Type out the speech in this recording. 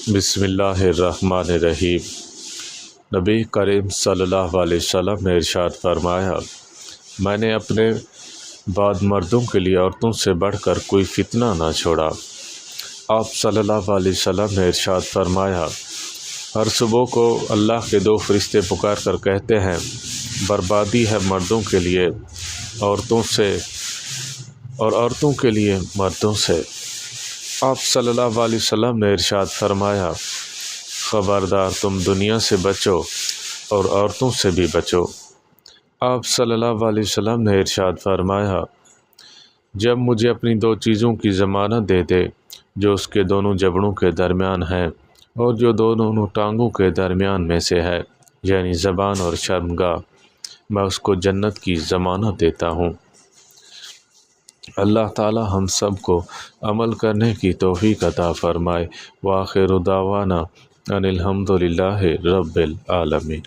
بسم اللہ الرحمن الرحیم۔ نبی کریم صلی اللہ علیہ وسلم نے ارشاد فرمایا، میں نے اپنے بعد مردوں کے لیے عورتوں سے بڑھ کر کوئی فتنہ نہ چھوڑا۔ آپ صلی اللہ علیہ وسلم نے ارشاد فرمایا، ہر صبح کو اللہ کے دو فرشتے پکار کر کہتے ہیں، بربادی ہے مردوں کے لیے عورتوں سے اور عورتوں کے لیے مردوں سے۔ آپ صلی اللہ علیہ وسلم نے ارشاد فرمایا، خبردار تم دنیا سے بچو اور عورتوں سے بھی بچو۔ آپ صلی اللہ علیہ وسلم نے ارشاد فرمایا، جب مجھے اپنی دو چیزوں کی ضمانت دے دے جو اس کے دونوں جبڑوں کے درمیان ہیں اور جو دونوں ٹانگوں کے درمیان میں سے ہے، یعنی زبان اور شرمگاہ، میں اس کو جنت کی ضمانت دیتا ہوں۔ اللہ تعالی ہم سب کو عمل کرنے کی توفیق عطا فرمائے۔ وآخر دعوانا ان الحمد للہ رب العالمین۔